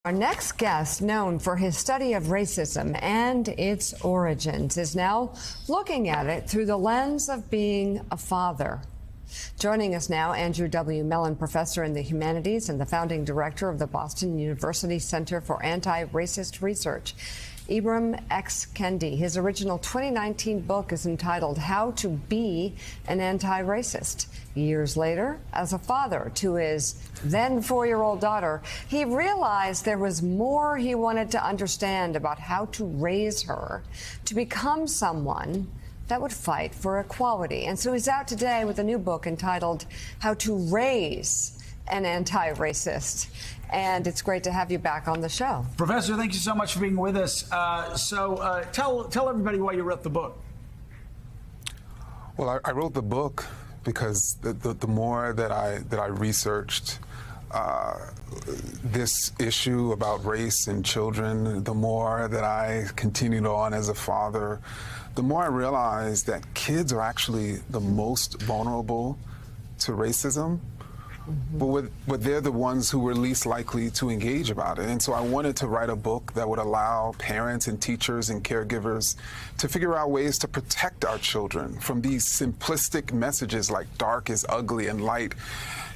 Our next guest, known for his study of racism and its origins, is now looking at it through the lens of being a father. Joining us now, Andrew W. Mellon, professor in the humanities and the founding director of the Boston University Center for Anti-Racist Research. Ibram X. Kendi. His original 2019 book is entitled How to Be an Anti-Racist. Years later, as a father to his then 4-year-old daughter, he realized there was more he wanted to understand about how to raise her to become someone that would fight for equality. And so he's out today with a new book entitled How to Raise an Anti-Racist. And it's great to have you back on the show. Professor, thank you so much for being with us. Tell everybody why you wrote the book. Well, I wrote the book because the more that I researched this issue about race and children, the more that I continued on as a father, the more I realized that kids are actually the most vulnerable to racism. But they're the ones who were least likely to engage about it. And so I wanted to write a book that would allow parents and teachers and caregivers to figure out ways to protect our children from these simplistic messages like dark is ugly and light,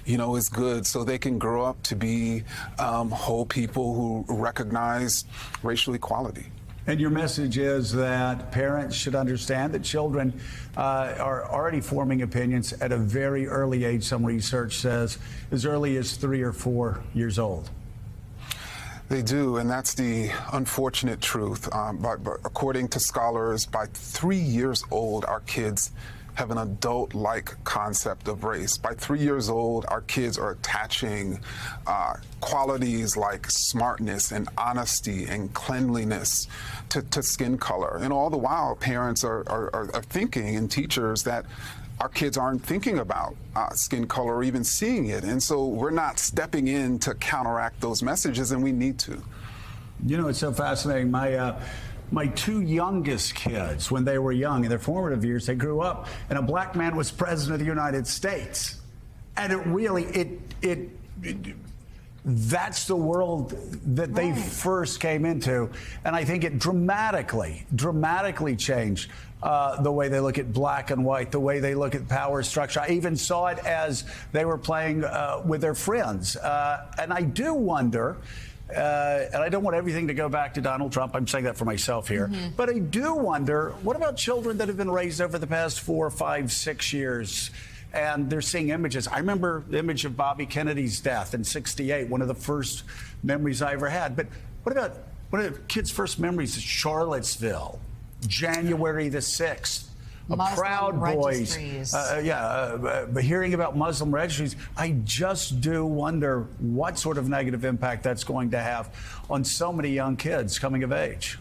is good, so they can grow up to be whole people who recognize racial equality. And your message is that parents should understand that children are already forming opinions at a very early age. Some research says as early as 3 or 4 years old. They do, and that's the unfortunate truth. But according to scholars, by 3 years old, our kids have an adult-like concept of race. By 3 years old, our kids are attaching qualities like smartness and honesty and cleanliness to skin color. And all the while, parents are thinking, and teachers, that our kids aren't thinking about skin color or even seeing it. And so we're not stepping in to counteract those messages, and we need to. It's so fascinating. My 2 youngest kids, when they were young, in their formative years, they grew up, and a black man was president of the United States. And it really, that's the world that they first came into. And I think it dramatically changed the way they look at black and white, the way they look at power structure. I even saw it as they were playing with their friends. And I do wonder, and I don't want everything to go back to Donald Trump. I'm saying that for myself here. But I do wonder, what about children that have been raised over the past 4, 5, 6 years, and they're seeing images? I remember the image of Bobby Kennedy's death in '68, one of the first memories I ever had. But what about one of the kids' first memories of Charlottesville, January the 6th? Muslim Proud Boys, hearing about Muslim registries. I just do wonder what sort of negative impact that's going to have on so many young kids coming of age.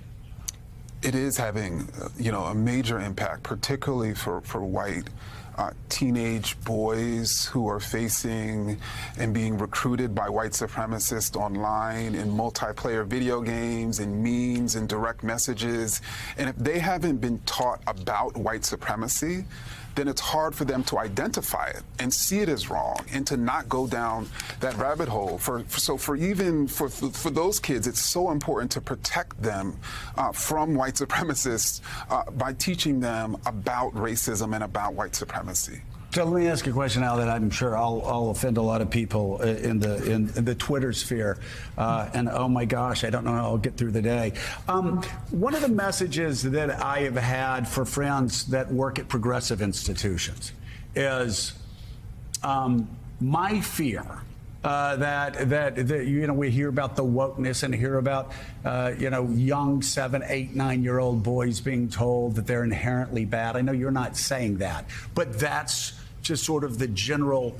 It is having, a major impact, particularly for white teenage boys who are facing and being recruited by white supremacists online in multiplayer video games and memes and direct messages. And if they haven't been taught about white supremacy, then it's hard for them to identify it and see it as wrong and to not go down that rabbit hole. For those kids, it's so important to protect them from white supremacists by teaching them about racism and about white supremacy. So let me ask a question now that I'm sure I'll offend a lot of people in the Twitter sphere. And oh my gosh, I don't know how I'll get through the day. One of the messages that I have had for friends that work at progressive institutions is my fear that we hear about the wokeness and hear about young 7, 8, 9-year-old boys being told that they're inherently bad. I know you're not saying that, but that's just sort of the general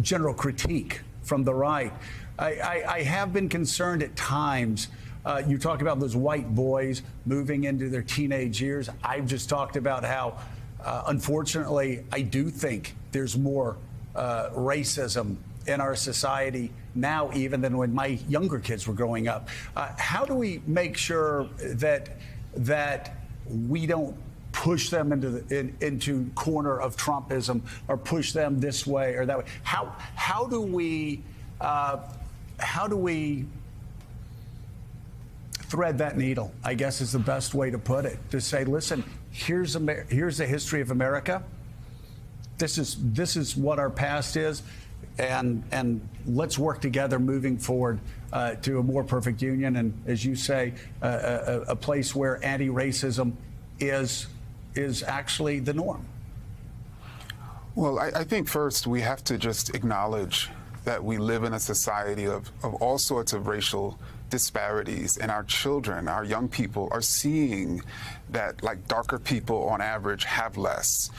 general critique from the right. I have been concerned at times. You talk about those white boys moving into their teenage years. I've just talked about how, unfortunately, I do think there's more racism in our society now even than when my younger kids were growing up. How do we make sure that we don't push them into corner of Trumpism or push them this way or that way? How do we how do we thread that needle, I guess is the best way to put it, to say, listen, here's the history of America. This is what our past is, and let's work together moving forward to a more perfect union, and as you say, a place where anti-racism is actually the norm. Well, I think first we have to just acknowledge that we live in a society of all sorts of racial disparities, and our children, our young people, are seeing that, like, darker people on average have less.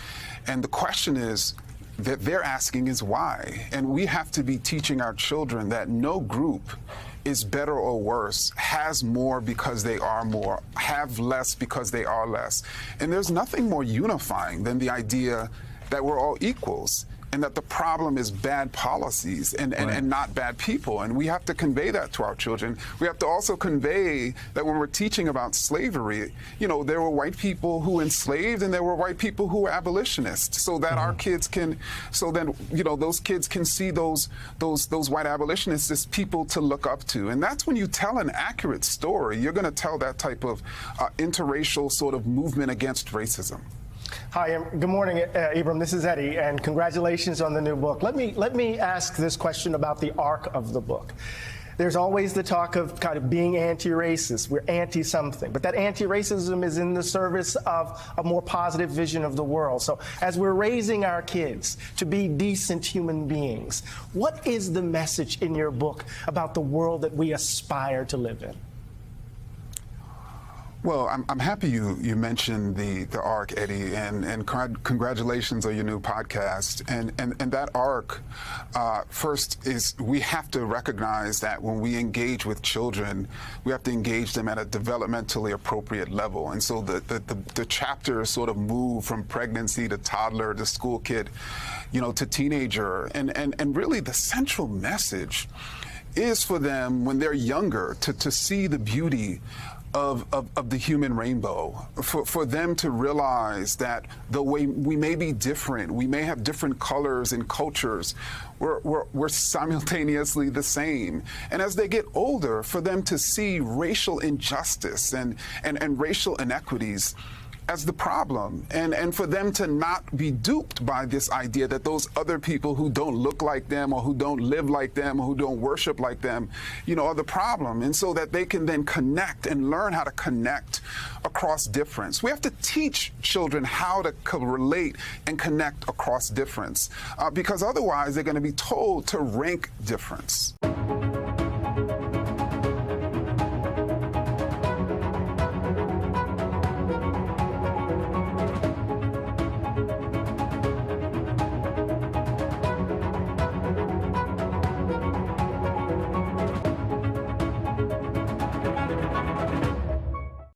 And the question is that they're asking is why. And we have to be teaching our children that no group is better or worse, has more because they are more, have less because they are less. And there's nothing more unifying than the idea that we're all equals, and that the problem is bad policies and not bad people. And we have to convey that to our children. We have to also convey that when we're teaching about slavery, you know, there were white people who enslaved and there were white people who were abolitionists, so that our kids can, so then, you know, those kids can see those white abolitionists as people to look up to. And that's when you tell an accurate story, you're going to tell that type of interracial sort of movement against racism. Hi, good morning, Ibram. This is Eddie, and congratulations on the new book. Let me ask this question about the arc of the book. There's always the talk of kind of being anti-racist. We're anti-something, but that anti-racism is in the service of a more positive vision of the world. So as we're raising our kids to be decent human beings, what is the message in your book about the world that we aspire to live in? Well, I'm happy you mentioned the arc, Eddie, and congratulations on your new podcast. And that arc, first, is we have to recognize that when we engage with children, we have to engage them at a developmentally appropriate level. And so the chapters sort of move from pregnancy to toddler to school kid, you know, to teenager. And really the central message is for them when they're younger to see the beauty of the human rainbow, for them to realize that the way we may be different, we may have different colors and cultures, we're simultaneously the same. And as they get older, for them to see racial injustice and racial inequities as the problem, and for them to not be duped by this idea that those other people who don't look like them or who don't live like them or who don't worship like them, you know, are the problem. And so that they can then connect and learn how to connect across difference. We have to teach children how to relate and connect across difference, because otherwise they're going to be told to rank difference.